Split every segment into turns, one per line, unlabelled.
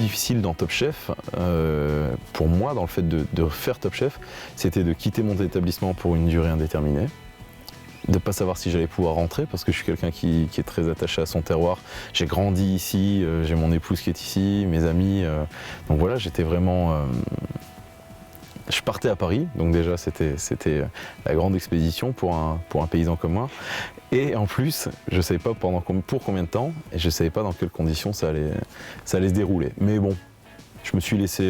difficile dans Top Chef, pour moi, dans le fait de faire Top Chef, c'était de quitter mon établissement pour une durée indéterminée, de ne pas savoir si j'allais pouvoir rentrer, parce que je suis quelqu'un qui est très attaché à son terroir. J'ai grandi ici, j'ai mon épouse qui est ici, mes amis. Donc voilà, j'étais vraiment... Je partais à Paris, donc déjà c'était la grande expédition pour un paysan comme moi. Et en plus, je ne savais pas pour combien de temps, et je ne savais pas dans quelles conditions ça allait se dérouler. Mais bon, je me suis laissé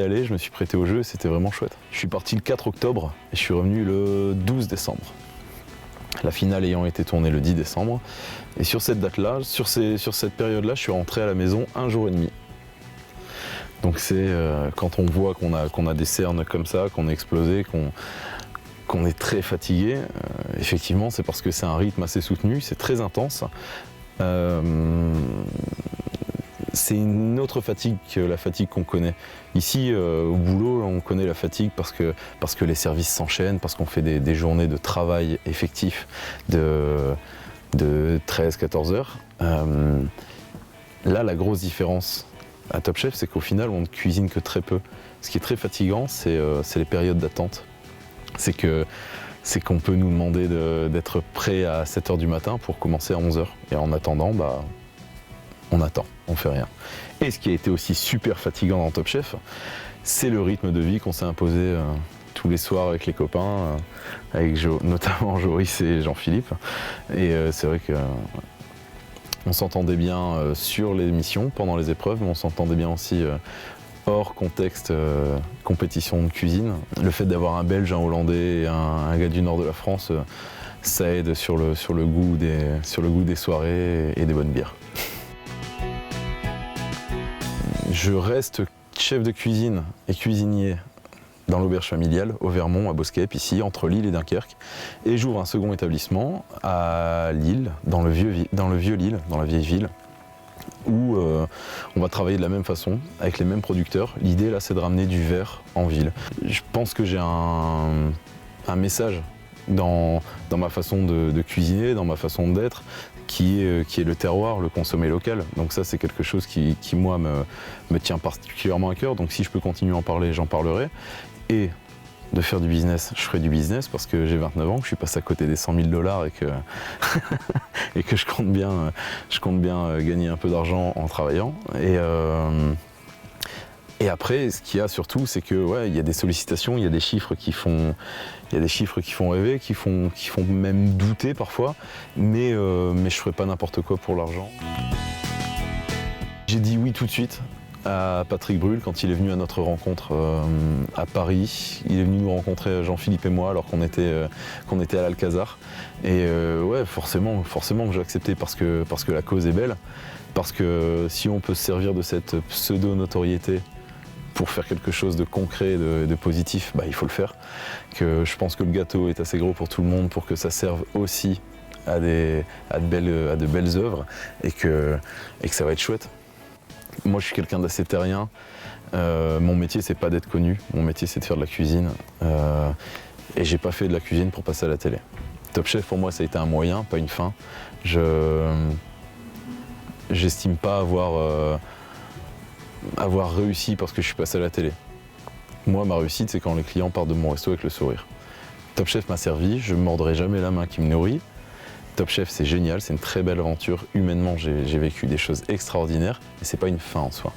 aller, je me suis prêté au jeu, et c'était vraiment chouette. Je suis parti le 4 octobre et je suis revenu le 12 décembre. La finale ayant été tournée le 10 décembre. Et sur cette date-là, sur cette période-là, je suis rentré à la maison un jour et demi. Donc c'est quand on voit qu'on a des cernes comme ça, qu'on est explosé, qu'on est très fatigué, effectivement c'est parce que c'est un rythme assez soutenu, c'est très intense. C'est une autre fatigue que la fatigue qu'on connaît. Ici, au boulot, on connaît la fatigue parce que les services s'enchaînent, parce qu'on fait des journées de travail effectif de 13-14 heures. Là, la grosse différence à Top Chef, c'est qu'au final, on ne cuisine que très peu. Ce qui est très fatigant, c'est les périodes d'attente. C'est qu'on peut nous demander d'être prêt à 7 h du matin pour commencer à 11 h. Et en attendant, on attend, on fait rien. Et ce qui a été aussi super fatigant dans Top Chef, c'est le rythme de vie qu'on s'est imposé tous les soirs avec les copains, avec notamment Joris et Jean-Philippe. Et c'est vrai que on s'entendait bien sur l'émission, pendant les épreuves, mais on s'entendait bien aussi hors contexte compétition de cuisine. Le fait d'avoir un Belge, un Hollandais et un gars du nord de la France, ça aide sur le goût des soirées et des bonnes bières. Je reste chef de cuisine et cuisinier dans l'auberge familiale au Vermont, à Bosquep, ici, entre Lille et Dunkerque. Et j'ouvre un second établissement à Lille, dans le vieux Lille, dans la vieille ville, où on va travailler de la même façon, avec les mêmes producteurs. L'idée, là, c'est de ramener du verre en ville. Je pense que j'ai un message dans ma façon de cuisiner, dans ma façon d'être, qui est le terroir, le consommer local. Donc ça, c'est quelque chose qui moi, me tient particulièrement à cœur. Donc si je peux continuer à en parler, j'en parlerai. Et de faire du business, je ferai du business parce que j'ai 29 ans, que je suis passé à côté des 100 000 $ et que je compte bien gagner un peu d'argent en travaillant. Et après, ce qu'il y a surtout, c'est que il y a des sollicitations, il y a des chiffres qui font rêver, qui font même douter parfois, mais je ne ferai pas n'importe quoi pour l'argent. J'ai dit oui tout de suite à Patrick Brul quand il est venu à notre rencontre à Paris. Il est venu nous rencontrer, Jean-Philippe et moi, alors qu'on était à l'Alcazar. Et forcément que j'ai accepté parce que la cause est belle. Parce que si on peut se servir de cette pseudo-notoriété pour faire quelque chose de concret, de positif, il faut le faire. Que je pense que le gâteau est assez gros pour tout le monde pour que ça serve aussi à de belles œuvres et que ça va être chouette. Moi, je suis quelqu'un d'assez terrien. Mon métier, c'est pas d'être connu. Mon métier, c'est de faire de la cuisine. Et j'ai pas fait de la cuisine pour passer à la télé. Top Chef, pour moi, ça a été un moyen, pas une fin. J'estime pas avoir réussi parce que je suis passé à la télé. Moi, ma réussite, c'est quand les clients partent de mon resto avec le sourire. Top Chef m'a servi, je ne mordrai jamais la main qui me nourrit. Top Chef, c'est génial, c'est une très belle aventure. Humainement, j'ai vécu des choses extraordinaires, mais c'est pas une fin en soi.